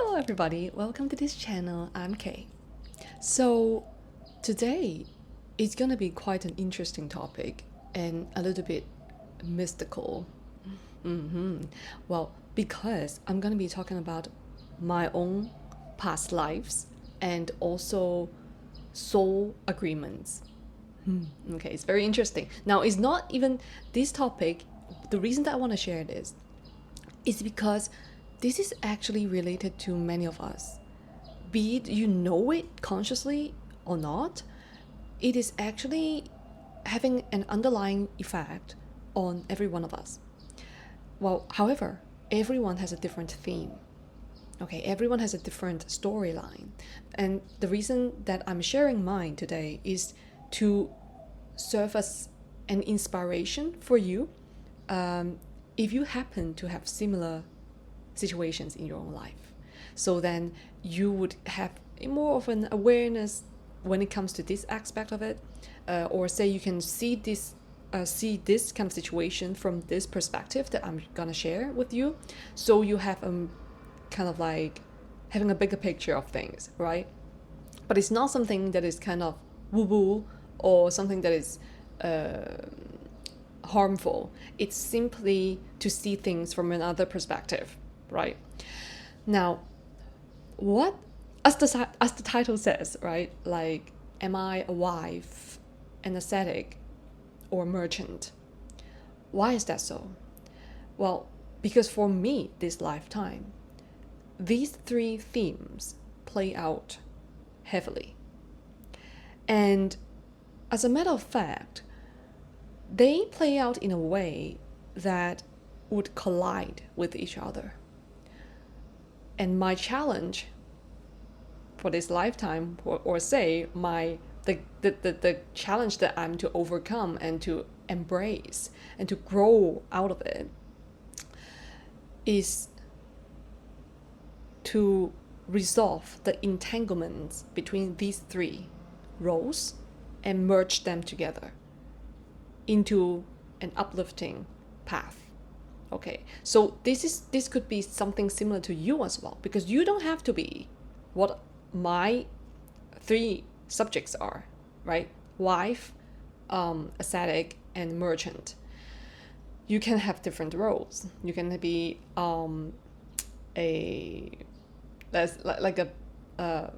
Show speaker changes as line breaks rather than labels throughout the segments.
Hello everybody, welcome to this channel. I'm Kay. So today it's gonna be quite an interesting topic and a little bit mystical. Well, because I'm gonna be talking about my own past lives and also soul agreements. Okay, it's very interesting. Now, it's not even this topic. The reason that I want to share this is because this is actually related to many of us. Be it you know it consciously or not, it is actually having an underlying effect on every one of us. Well, however, everyone has a different theme. Okay, everyone has a different storyline. And the reason that I'm sharing mine today is to serve as an inspiration for you if you happen to have similar situations in your own life. So then you would have more of an awareness when it comes to this aspect of it, or say you can see this kind of situation from this perspective that I'm gonna share with you. So you have kind of like having a bigger picture of things, right? But it's not something that is kind of woo-woo or something that is harmful. It's simply to see things from another perspective, right? Now, what, as the title says, right? Like, am I a wife, an ascetic, or merchant? Why is that so? Well, because for me, this lifetime, these three themes play out heavily. And as a matter of fact, they play out in a way that would collide with each other. And my challenge for this lifetime, or say the challenge that I'm to overcome and to embrace and to grow out of it, is to resolve the entanglements between these three roles and merge them together into an uplifting path. Okay, so this could be something similar to you as well, because you don't have to be what my three subjects are, right? Wife, ascetic, and merchant. You can have different roles. You can be like a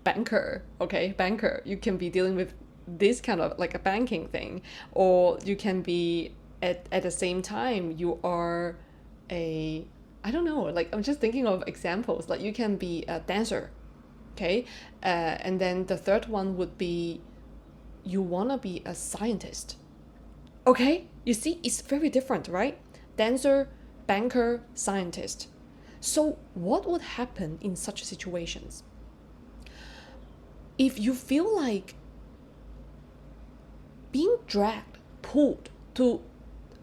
banker, okay? Banker. You can be dealing with this kind of like a banking thing, or you can be at the same time you are I don't know, like I'm just thinking of examples, like you can be a dancer, okay? And then the third one would be you want to be a scientist. Okay, you see, it's very different, right? Dancer, banker, scientist. So what would happen in such situations? If you feel like being dragged, pulled to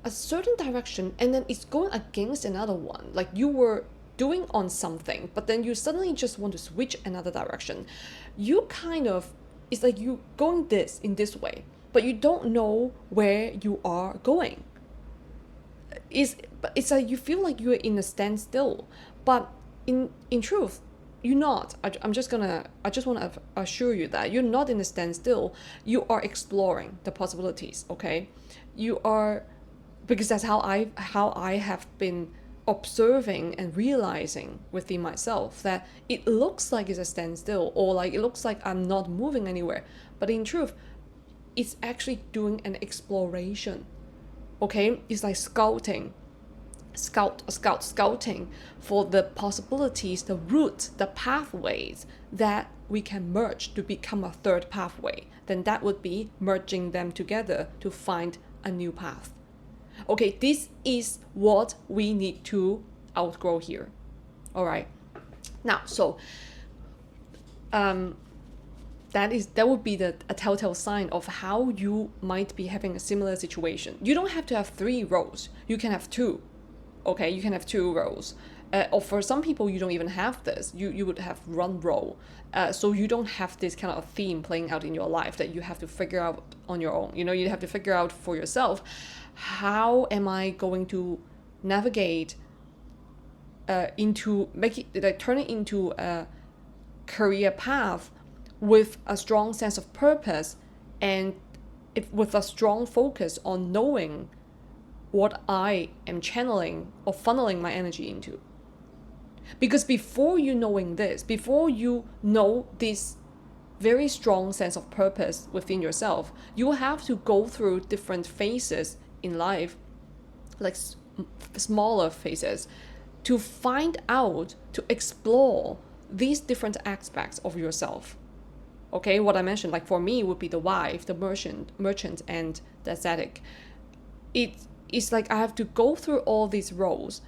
a certain direction, and then it's going against another one, like you were doing on something, but then you suddenly just want to switch another direction, you kind of, it's like you going this in this way, but you don't know where you are going. It's like you feel like you're in a standstill, but in truth you're not. I just want to assure you that you're not in a standstill. You are exploring the possibilities. Okay, you are, because that's how I have been observing and realizing within myself that it looks like it's a standstill, or like it looks like I'm not moving anywhere, but in truth it's actually doing an exploration. Okay, it's like scouting for the possibilities, the routes, the pathways that we can merge to become a third pathway. Then that would be merging them together to find a new path. Okay, this is what we need to outgrow here. All right, now, so that would be a telltale sign of how you might be having a similar situation. You don't have to have 3 roles. You can have 2. Okay, you can have 2 roles. Or for some people, you don't even have this. You would have 1 role. So you don't have this kind of theme playing out in your life that you have to figure out on your own. You know, you have to figure out for yourself, how am I going to navigate turn it into a career path with a strong sense of purpose, and with a strong focus on knowing what I am channeling or funneling my energy into. Because before you know this very strong sense of purpose within yourself, you will have to go through different phases in life, like smaller phases, to find out, to explore these different aspects of yourself. Okay, what I mentioned, like for me, would be the wife, the merchant, and the ascetic. It's like I have to go through all these roles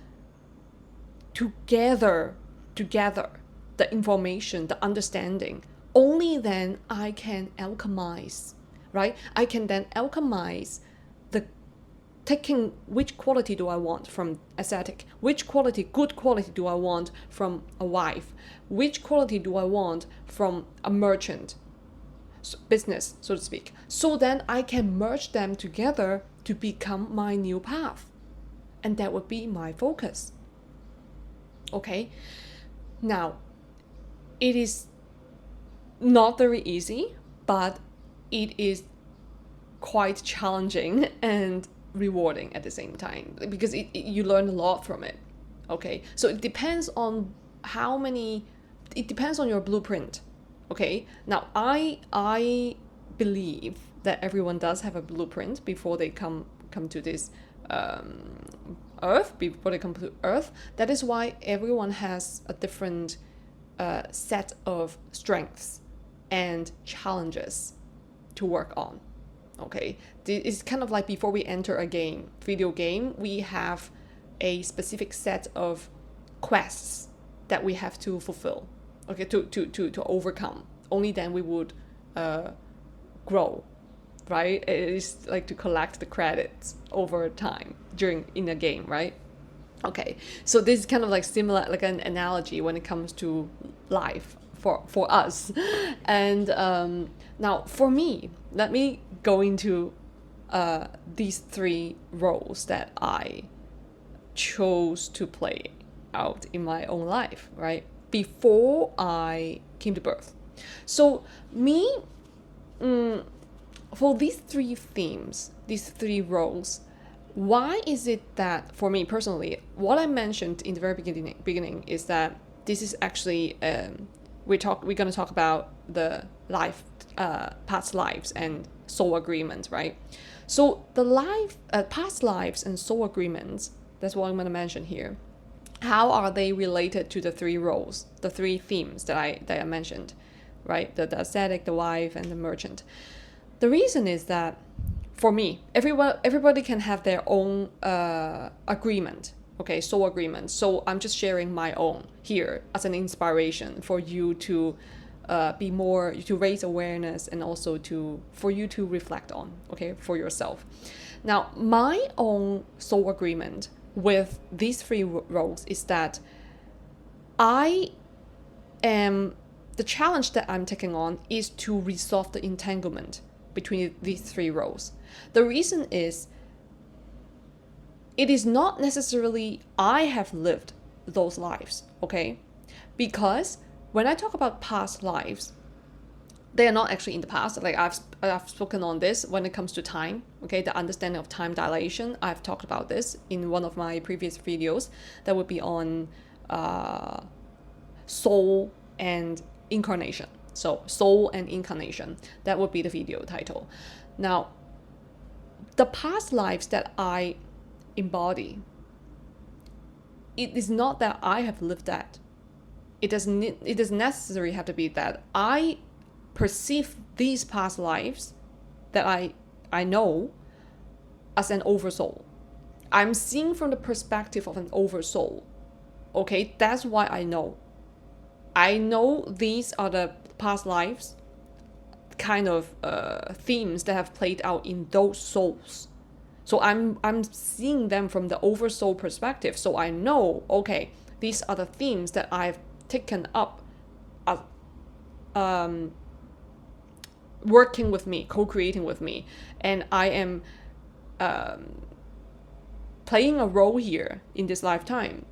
to gather together the information, the understanding. Only then I can alchemize, right? I can then alchemize the taking which quality do I want from ascetic, which good quality do I want from a wife, which quality do I want from a merchant, business, so to speak. So then I can merge them together to become my new path. And that would be my focus. Okay? Now, it is not very easy, but it is quite challenging and rewarding at the same time, because you learn a lot from it. Okay, so it depends on your blueprint. Okay, now I believe that everyone does have a blueprint before they come to this earth, before they come to earth. That is why everyone has a different set of strengths and challenges to work on. Okay, it's kind of like before we enter a video game, we have a specific set of quests that we have to fulfill. Okay, to overcome. Only then we would grow, right? It is like to collect the credits over time in a game, right? Okay, so this is kind of like similar, like an analogy when it comes to life for us. And now for me, let me go into these three roles that I chose to play out in my own life, right? Before I came to birth. So for these three themes, these three roles, why is it that, for me personally, what I mentioned in the very beginning is that this is actually we're going to talk about the past lives and soul agreement, right? So the past lives and soul agreements, that's what I'm going to mention here. How are they related to the three roles, the three themes that I mentioned, right? The ascetic, the wife, and the merchant. The reason is that, for me, everybody can have their own agreement, okay, soul agreement. So I'm just sharing my own here as an inspiration for you to to raise awareness, and also for you to reflect on, okay, for yourself. Now, my own soul agreement with these three roles is that the challenge that I'm taking on is to resolve the entanglement between these three roles. The reason is, it is not necessarily I have lived those lives, okay? Because when I talk about past lives, they are not actually in the past. Like I've spoken on this when it comes to time, okay? The understanding of time dilation. I've talked about this in one of my previous videos that would be on soul and incarnation. So soul and incarnation, that would be the video title. Now, the past lives that I embody, it is not that I have lived that. It doesn't necessarily have to be that. I perceive these past lives that I know as an oversoul. I'm seeing from the perspective of an oversoul. Okay, that's why I know. I know these are the past lives kind of themes that have played out in those souls. So I'm seeing them from the oversoul perspective. So I know, okay, these are the themes that I've taken up working with me, co-creating with me, and I am playing a role here in this lifetime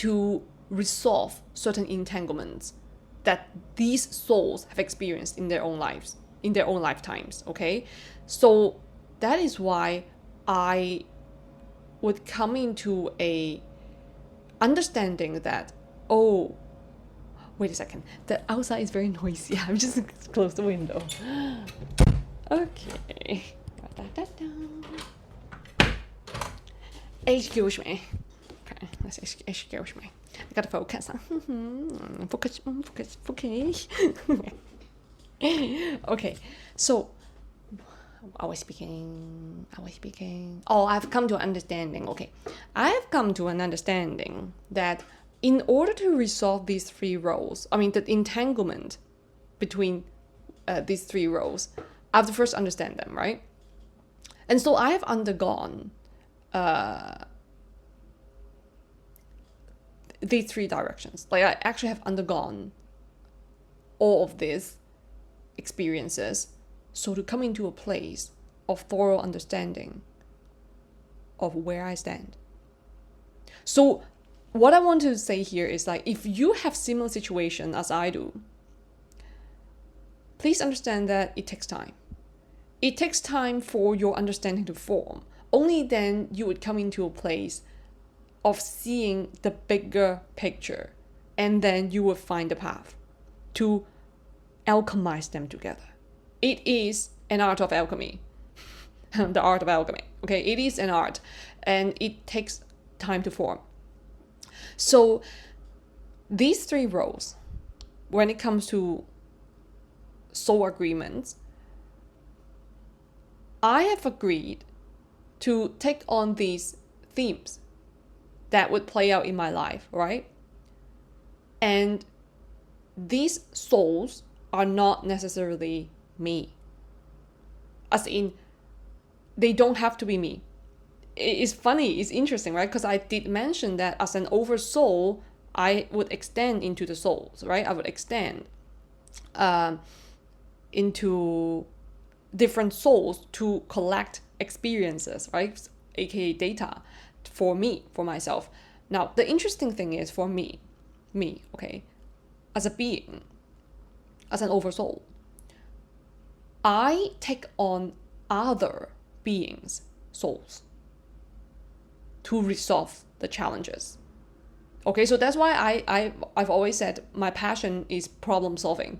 to resolve certain entanglements that these souls have experienced in their own lives, in their own lifetimes, okay? So that is why I would come into a understanding that, oh, wait a second, the outside is very noisy. I'm just close the window. Okay. Excuse me. Okay, let's excuse me. I gotta focus. Focus. Okay, so I was speaking. Oh, I've come to an understanding. Okay, I have come to an understanding that in order to resolve these three roles, I mean the entanglement between these three roles, I have to first understand them, right? And so I have undergone these three directions. Like I actually have undergone all of these experiences, so to come into a place of thorough understanding of where I stand. So what I want to say here is like, if you have similar situation as I do, please understand that it takes time. It takes time for your understanding to form. Only then you would come into a place of seeing the bigger picture, and then you will find a path to alchemize them together. It is an art of alchemy. The art of alchemy. Okay, it is an art, and it takes time to form. So these three roles, when it comes to soul agreements, I have agreed to take on these themes that would play out in my life, right? And these souls are not necessarily me. As in, they don't have to be me. It's funny, it's interesting, right? Because I did mention that as an oversoul, I would extend into the souls, right? I would extend into different souls to collect experiences, right? AKA data for me, for myself. Now, the interesting thing is for me, okay, as a being, as an oversoul, I take on other beings' souls to resolve the challenges. Okay, so that's why I've always said my passion is problem solving.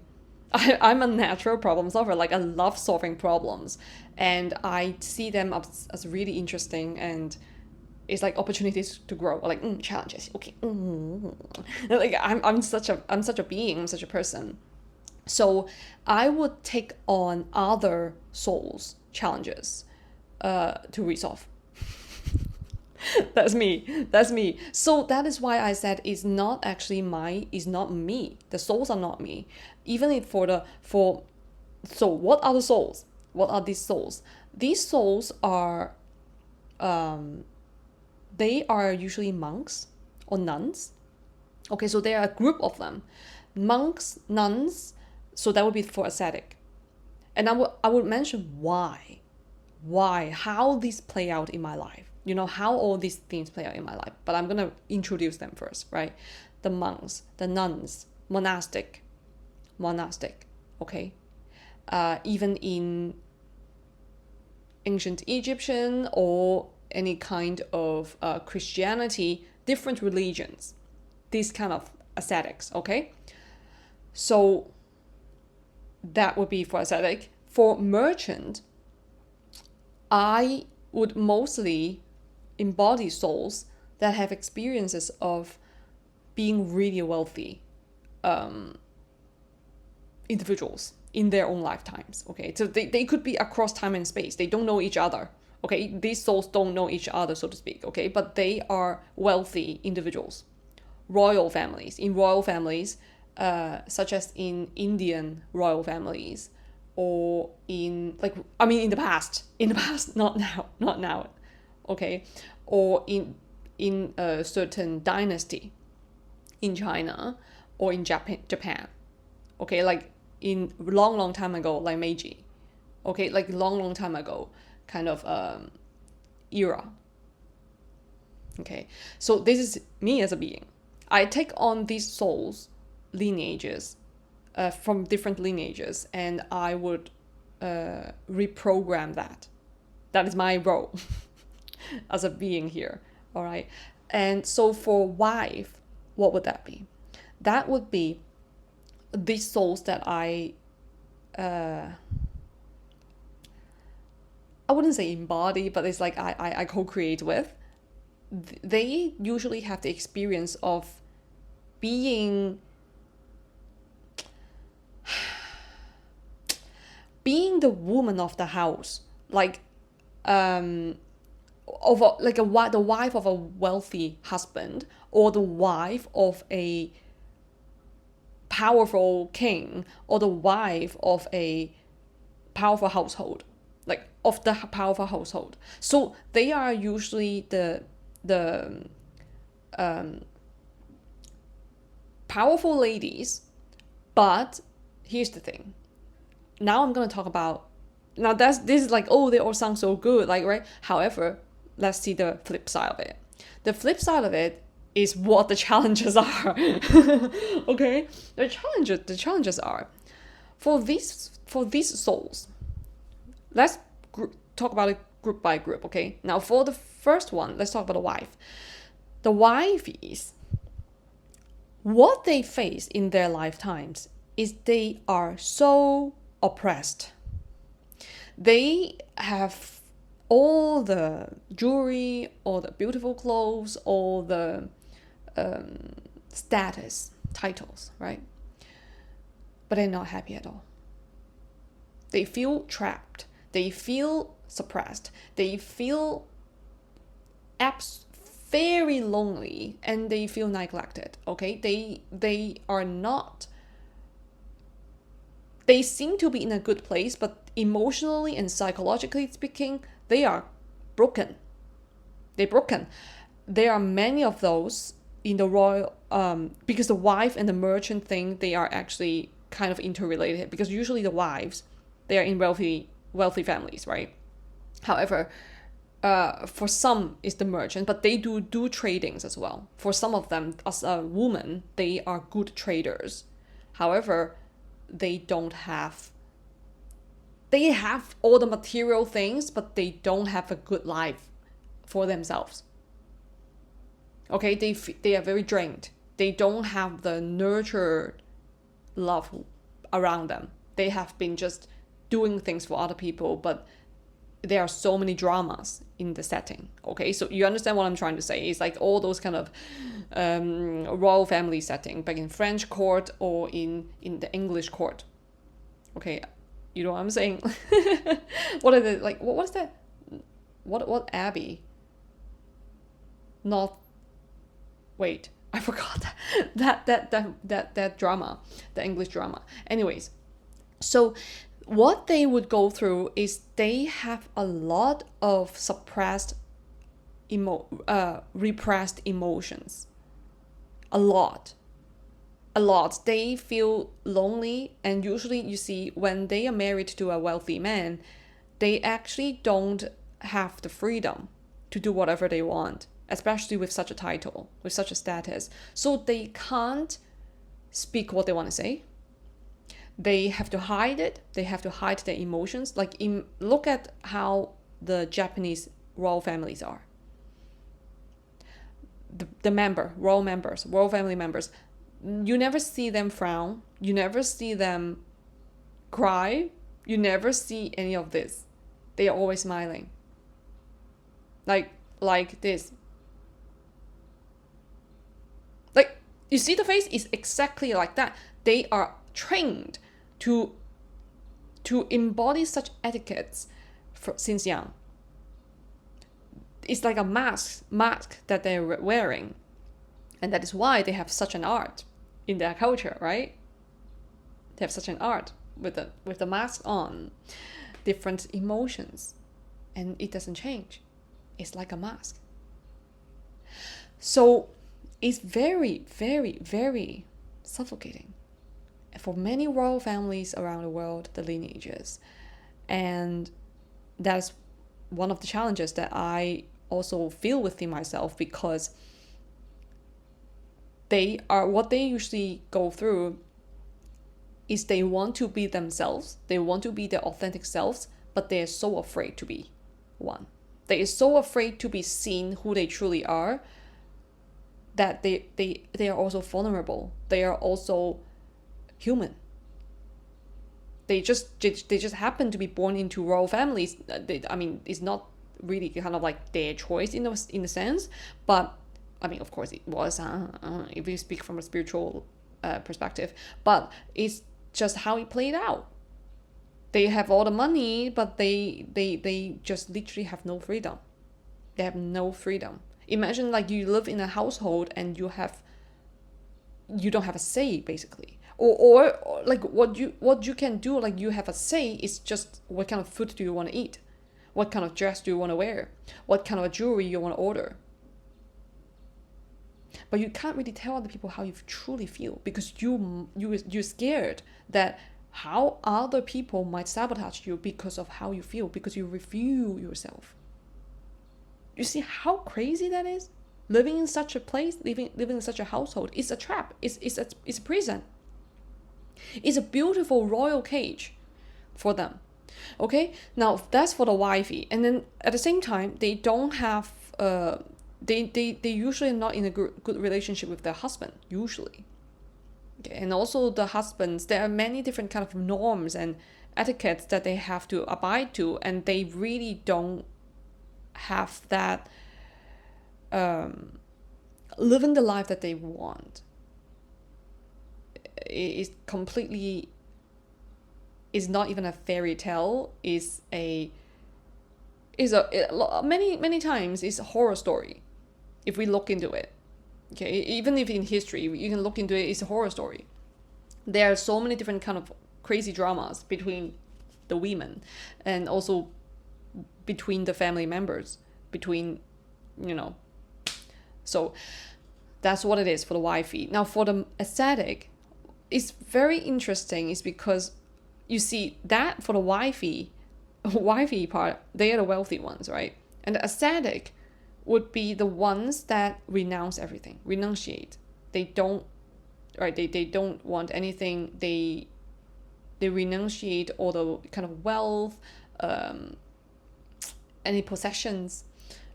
I'm a natural problem solver. Like I love solving problems, and I see them as really interesting, and it's like opportunities to grow. Like challenges. Okay, like I'm such a being. I'm such a person. So I would take on other souls' challenges to resolve. That's me. So that is why I said it's not actually it's not me. The souls are not me. Even if so what are the souls? What are these souls? These souls are they are usually monks or nuns. Okay, so there are a group of them. Monks, nuns, so that would be for ascetic. And I would mention why, how these play out in my life. You know, how all these things play out in my life. But I'm going to introduce them first, right? The monks, the nuns, monastic, okay? Even in ancient Egyptian or any kind of Christianity, different religions, these kind of ascetics, okay? So that would be for ascetic. For merchant, I would mostly embody souls that have experiences of being really wealthy individuals in their own lifetimes. Okay, so they could be across time and space. They don't know each other. Okay, these souls don't know each other, so to speak. Okay, but they are wealthy individuals, royal families. In royal families, such as in Indian royal families, or in the past, not now, okay, or in a certain dynasty in China or in Japan, okay, like in long time ago, like Meiji, okay, like long time ago, kind of era. Okay, so this is me as a being. I take on these souls lineages from different lineages, and I would reprogram that. That is my role as a being here. All right. And so for wife, what would that be? That would be these souls that I wouldn't say embody, but it's like I co-create with. They usually have the experience of being the woman of the house, like the wife of a wealthy husband, or the wife of a powerful king, or the wife of a powerful household, like of the powerful household. So they are usually the powerful ladies. But here's the thing. Now I'm gonna talk about, now this is like, oh, they all sound so good, like, right? However, let's see the flip side of it. The flip side of it is what the challenges are. Okay, the challenges are for these souls. Let's talk about it group by group. Okay, now for the first one, let's talk about the wife. The wife is, what they face in their lifetimes is they are so oppressed. They have all the jewelry, all the beautiful clothes, all the status, titles, right? But they're not happy at all. They feel trapped. They feel suppressed. They feel very lonely, and they feel neglected. Okay, they are not. They seem to be in a good place, but emotionally and psychologically speaking, they are broken. They're broken. There are many of those in the royal, because the wife and the merchant thing, they are actually kind of interrelated, because usually the wives, they are in wealthy families, right? However, for some it's the merchant, but they do tradings as well. For some of them, as a woman, they are good traders. However, they have all the material things, but they don't have a good life for themselves. Okay, they are very drained. They don't have the nurtured love around them. They have been just doing things for other people, but there are so many dramas in the setting. Okay, so you understand what I'm trying to say. It's like all those kind of royal family setting, back in French court or in the English court. Okay, you know what I'm saying? What are the, like, what is that? What abbey? Not, wait, I forgot that drama, the English drama. Anyways, so what they would go through is they have a lot of suppressed, repressed emotions. A lot. They feel lonely, and usually you see when they are married to a wealthy man, they actually don't have the freedom to do whatever they want, especially with such a title, with such a status. So they can't speak what they want to say. They have to hide it. They have to hide their emotions. Like, look at how the Japanese royal families are. The royal family members, you never see them frown. You never see them cry. You never see any of this. They are always smiling. Like this. Like, you see the face is exactly like that. They are trained to embody such etiquettes since young. It's like a mask that they're wearing, and that is why they have such an art in their culture, right? They have such an art with the mask on, different emotions, and it doesn't change. It's like a mask. So it's very, very, very suffocating for many royal families around the world, the lineages. And that's one of the challenges that I also feel within myself, because what they usually go through is they want to be themselves, they want to be their authentic selves, but they're so afraid to be one. They are so afraid to be seen who they truly are that they are also vulnerable. They are also human. They just happen to be born into royal families. It's not really kind of like their choice in a sense, but I mean, of course it was, if you speak from a spiritual perspective, but it's just how it played out. They have all the money, but they just literally have no freedom. They have no freedom. Imagine like you live in a household and you don't have a say, basically. Or like what you can do, like you have a say, is just what kind of food do you want to eat? What kind of dress do you want to wear? What kind of jewelry you want to order? But you can't really tell other people how you truly feel, because you're scared that how other people might sabotage you because of how you feel, because you review yourself. You see how crazy that is? Living in such a place, living in such a household is a trap. It's a prison. It's a beautiful royal cage for them. Okay, now that's for the wifey. And then at the same time, they don't have they usually are not in a good relationship with their husband, usually. Okay, and also the husbands, there are many different kind of norms and etiquettes that they have to abide to, and they really don't have that living the life that they want. Is completely, is not even a fairy tale, many times is a horror story if we look into it. Okay, even if in history you can look into it, it's a horror story. There are so many different kind of crazy dramas between the women, and also between the family members, between, so that's what it is for the wifey. Now for the ascetic, it's very interesting, is because you see that for the wifey part, they are the wealthy ones, right? And the ascetic would be the ones that renounce everything, renunciate. They don't, right? They don't want anything. They renunciate all the kind of wealth, any possessions,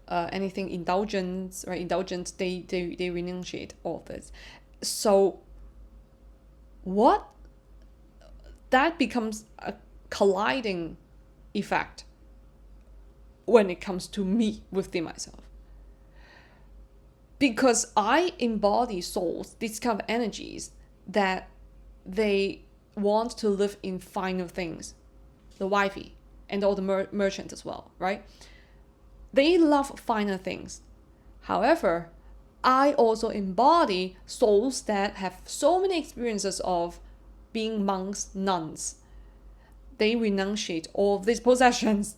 anything indulgence, right? Indulgence. They renunciate all of this. So what that becomes a colliding effect when it comes to me within myself, because I embody souls, these kind of energies that they want to live in finer things, the wifey and all the merchants as well, right? They love finer things. However, I also embody souls that have so many experiences of being monks, nuns. They renunciate all of these possessions.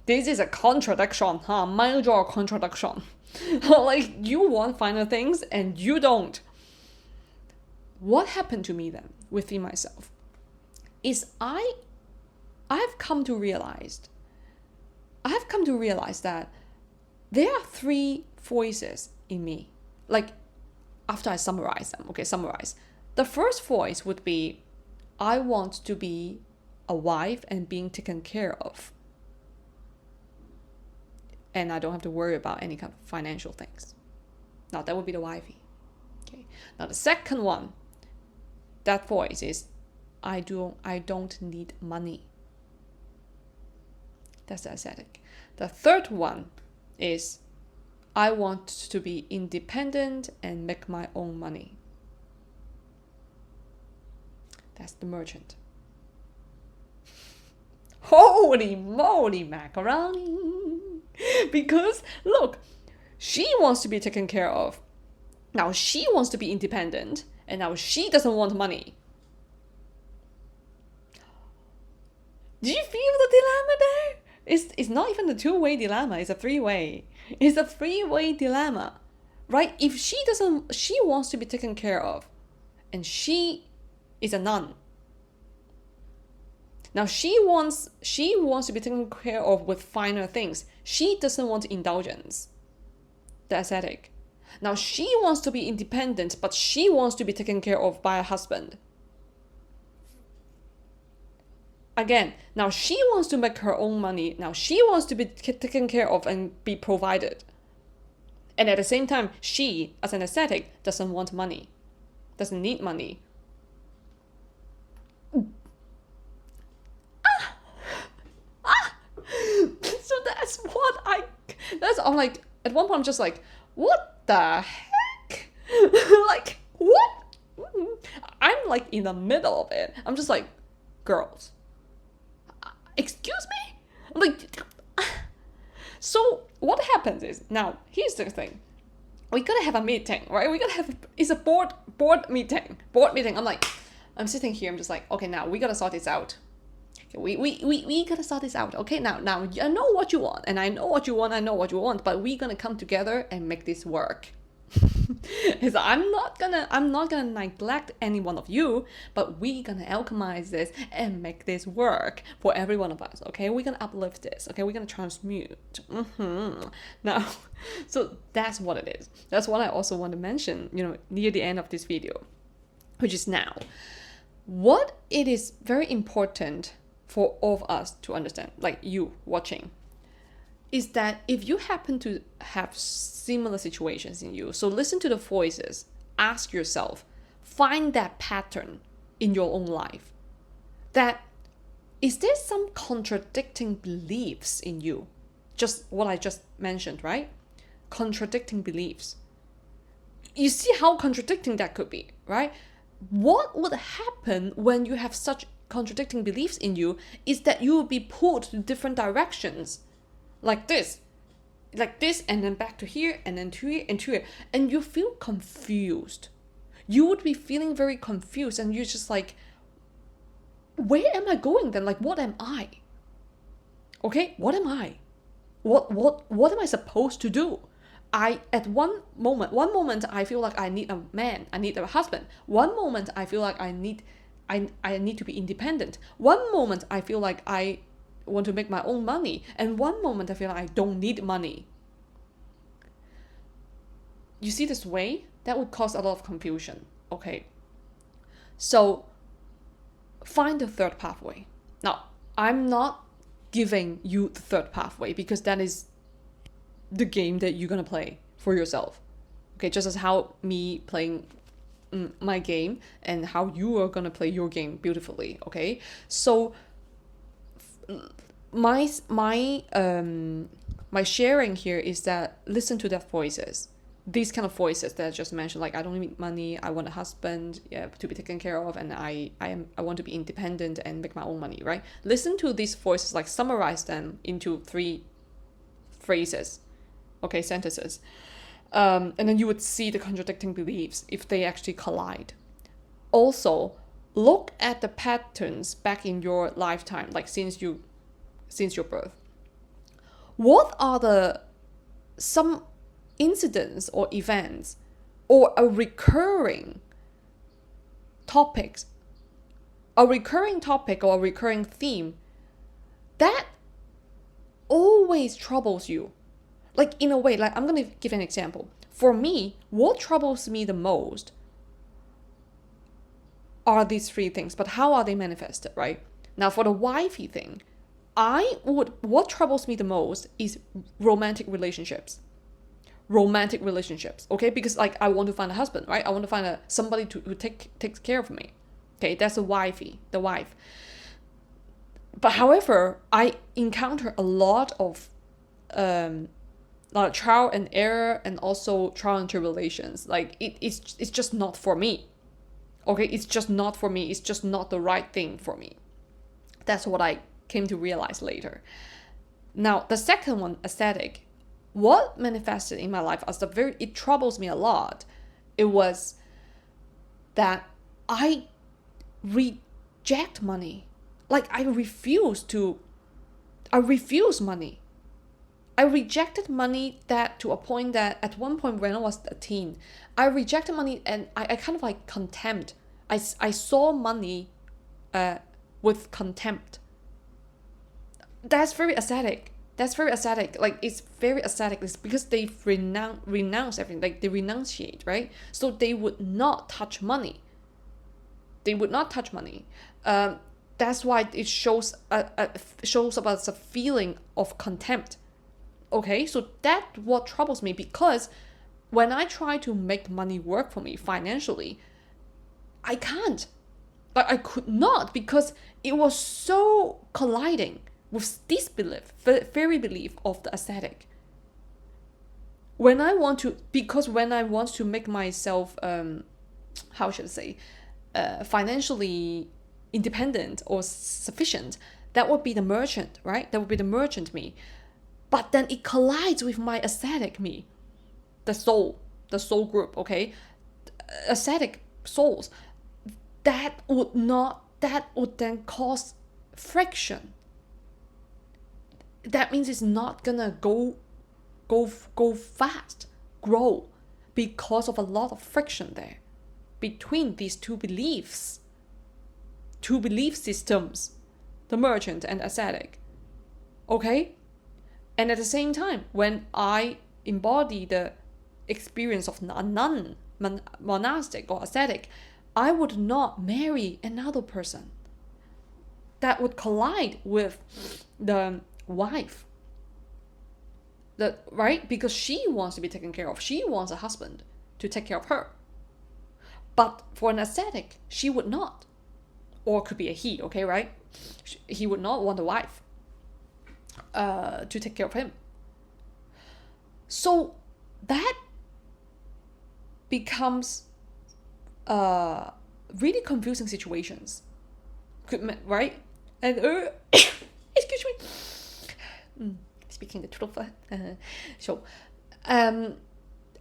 This is a contradiction, major contradiction. Like, you want finer things and you don't. What happened to me then within myself is I've come to realize that there are three voices in me. Like, after I summarize them, the first voice would be, I want to be a wife and being taken care of, and I don't have to worry about any kind of financial things. Now that would be the wifey. Okay. Now the second one, that voice is, I don't need money. That's the ascetic. The third one is, I want to be independent and make my own money. That's the merchant. Holy moly macaroni! Because look, she wants to be taken care of. Now she wants to be independent, and now she doesn't want money. Do you feel the dilemma there? It's not even a two-way dilemma, it's a three-way. It's a three-way dilemma, right? If she wants to be taken care of, and she is a nun. Now she wants to be taken care of with finer things. She doesn't want indulgence. The ascetic. Now she wants to be independent, but she wants to be taken care of by a husband. Again, now she wants to make her own money. Now she wants to be taken care of and be provided. And at the same time, she, as an ascetic, doesn't want money, doesn't need money. So I'm like, at one point I'm just like, what the heck? Like, what? I'm like in the middle of it. I'm just like, girls, excuse me? I'm like, so what happens is, now here's the thing. We gotta have a meeting, right? It's a board meeting. I'm sitting here, I'm just like, okay, now we gotta sort this out. We gotta sort this out. Okay, now I know what you want, and I know what you want, but we're gonna come together and make this work. So I'm not gonna neglect any one of you, but we're gonna alchemize this and make this work for every one of us. Okay, we're gonna uplift this. Okay, we're gonna transmute. Now, so that's what it is. That's what I also want to mention, near the end of this video, which is now what it is very important for all of us to understand, like you watching, is that if you happen to have similar situations in you, so listen to the voices, ask yourself, find that pattern in your own life. That is there some contradicting beliefs in you? Just what I just mentioned, right? Contradicting beliefs. You see how contradicting that could be, right? What would happen when you have such contradicting beliefs in you is that you will be pulled to different directions. Like this, and then back to here, and then to here, and to here. And you feel confused. You would be feeling very confused, and you're just like, where am I going then? Like, what am I? Okay, what am I? What am I supposed to do? At one moment I feel like I need a man, I need a husband. One moment I feel like I need to be independent. One moment I feel like I want to make my own money, and one moment I feel like I don't need money. You see this way? That would cause a lot of confusion. Okay, so find the third pathway. Now, I'm not giving you the third pathway because that is the game that you're gonna play for yourself. Okay, just as how me playing my game and how you are gonna play your game beautifully. Okay, so my sharing here is that listen to their voices, these kind of voices that I just mentioned, like I don't need money, I want a husband, to be taken care of, and I want to be independent and make my own money, right? Listen to these voices, like summarize them into 3 phrases, okay, sentences, and then you would see the contradicting beliefs if they actually collide. Also, look at the patterns back in your lifetime, like since your birth. What are some incidents or events or a recurring topic or a recurring theme that always troubles you? Like, in a way, like I'm going to give an example. For me, what troubles me the most are these 3 things, but how are they manifested, right? Now, for the wifey thing, what troubles me the most is romantic relationships, okay? Because like I want to find a husband, right? I want to find somebody who takes care of me. Okay, that's the wife. But however, I encounter a lot of trial and error, and also trial and tribulations. Like it's just not for me. Okay, it's just not for me. It's just not the right thing for me. That's what I came to realize later. Now, the second one, ascetic, what manifested in my life as it troubles me a lot. It was that I reject money. Like I refuse money. I rejected money that to a point that at one point when I was a teen, I rejected money, and I kind of like contempt. I saw money with contempt. That's very ascetic. That's very ascetic. Like, it's very ascetic. It's because they renounce everything. Like, they renunciate, right? So they would not touch money. They would not touch money. That's why it shows up as a feeling of contempt. Okay, so that's what troubles me, because when I try to make money work for me financially, I can't. Like, I could not, because it was so colliding with this belief, very belief of the ascetic. When I want to make myself, how should I say, financially independent or sufficient, that would be the merchant, right? That would be the merchant me. But then it collides with my ascetic me, the soul group, okay? Ascetic souls. That would then cause friction. That means it's not gonna go fast, grow, because of a lot of friction there between these two belief systems, the merchant and ascetic. Okay? And at the same time, when I embody the experience of a nun, monastic or ascetic, I would not marry another person. That would collide with the wife. Right? Because she wants to be taken care of. She wants a husband to take care of her. But for an ascetic, she would not. Or it could be a he, okay, right? He would not want a wife to take care of him. So that becomes really confusing situations, right? And excuse me, speaking the truth. So, and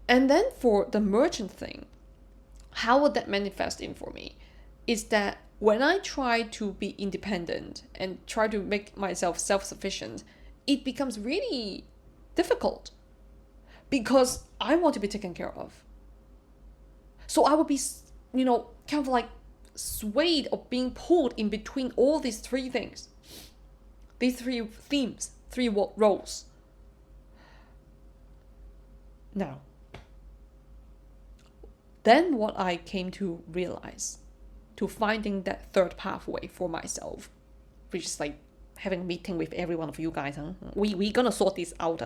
then for the merchant thing, how would that manifest in for me? Is that when I try to be independent and try to make myself self-sufficient, it becomes really difficult because I want to be taken care of. So I would be, kind of like swayed or being pulled in between all these three things, these three themes, three roles. Now, then what I came to realize, to finding that third pathway for myself, which is like having a meeting with every one of you guys. We're gonna sort this out.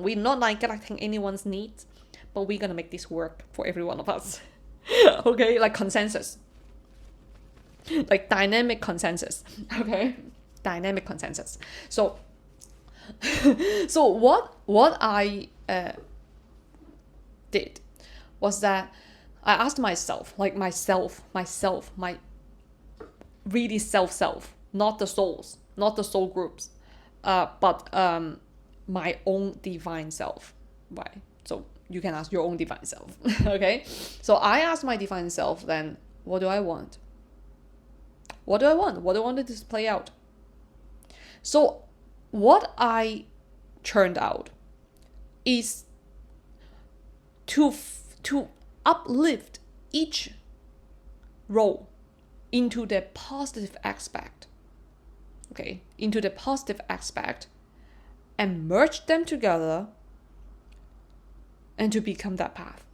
We're not like neglecting anyone's needs, but we're gonna make this work for every one of us. Okay, like consensus. Like dynamic consensus. Okay? Dynamic consensus. So what I did was that I asked myself, like my really self, not the souls, not the soul groups, but my own divine self, right? So you can ask your own divine self, okay? So I asked my divine self then, what do I want? What do I want? What do I want to play out? So what I churned out is to uplift each role into the positive aspect, okay, into the positive aspect, and merge them together and to become that path.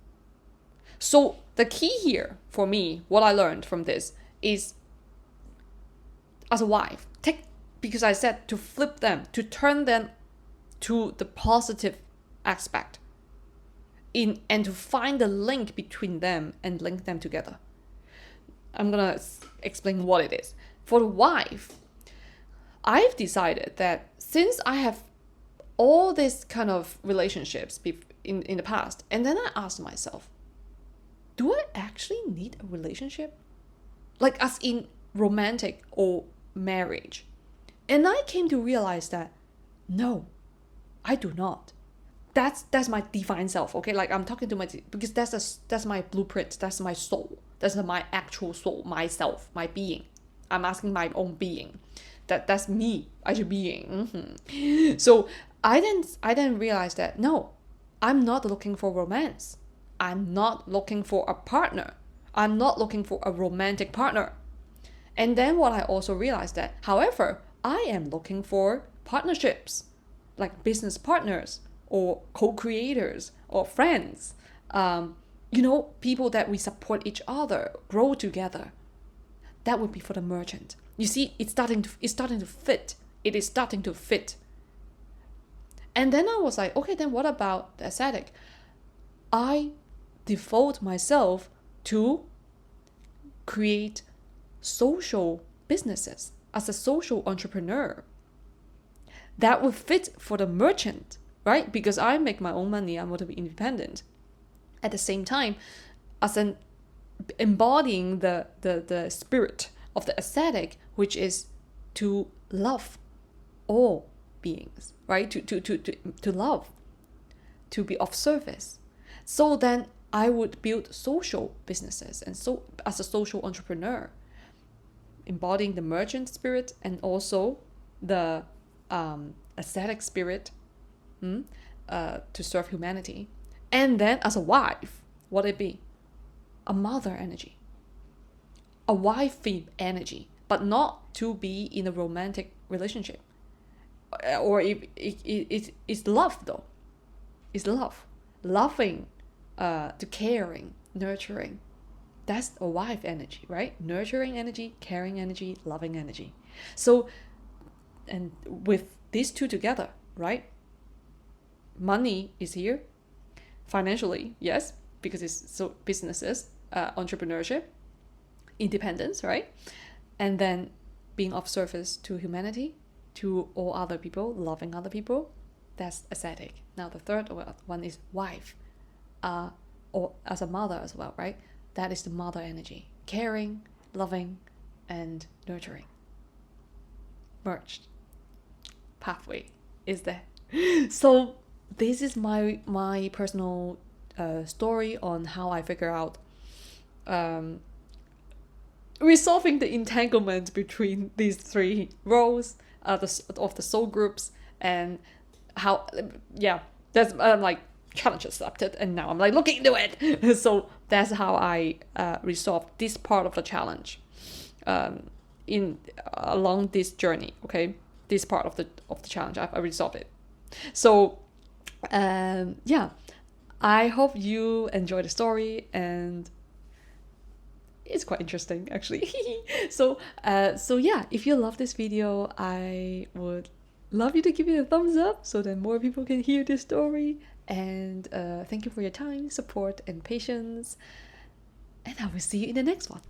So the key here for me, what I learned from this is, as a wife, because I said to flip them, to turn them to the positive aspect, and to find the link between them and link them together. I'm gonna explain what it is. For the wife, I've decided that since I have all these kind of relationships in the past, and then I asked myself, do I actually need a relationship? Like as in romantic or marriage? And I came to realize that no, I do not. That's my divine self, okay? Like I'm talking to because that's my blueprint, that's my soul, that's my actual soul, myself, my being. I'm asking my own being. That's me as a being. Mm-hmm. So I then realized that no, I'm not looking for romance. I'm not looking for a partner. I'm not looking for a romantic partner. And then what I also realized that, however, I am looking for partnerships. like business partners or co-creators or friends, people that we support each other, grow together. That would be for the merchant. You see, it's starting to fit. It is starting to fit. And then I was like, okay, then what about the ascetic? I devote myself to create social businesses as a social entrepreneur. That would fit for the merchant, right? Because I make my own money, I want to be independent. At the same time, as an embodying the spirit of the ascetic, which is to love all beings, right? To love, to be of service. So then I would build social businesses, and so as a social entrepreneur, embodying the merchant spirit and also the ascetic spirit to serve humanity. And then as a wife, what would it be? A mother energy, a wifey energy, but not to be in a romantic relationship. Or it's love though. It's love. Loving, to caring, nurturing. That's a wife energy, right? Nurturing energy, caring energy, loving energy. So, and with these two together, right? Money is here. Financially, yes, because it's so businesses, entrepreneurship, independence, right? And then being of service to humanity, to all other people, loving other people. That's ascetic. Now the third one is wife, or as a mother as well, right? That is the mother energy, caring, loving, and nurturing. Merged pathway is there. So this is my personal story on how I figure out resolving the entanglement between these three roles of the soul groups, and how that's like challenge accepted, and now I'm like looking into it. So that's how I resolved this part of the challenge in along this journey. Okay, this part of the challenge I resolved it. So I hope you enjoy the story, and it's quite interesting actually. So if you love this video, I would love you to give it a thumbs up so that more people can hear this story. And thank you for your time, support, and patience, and I will see you in the next one.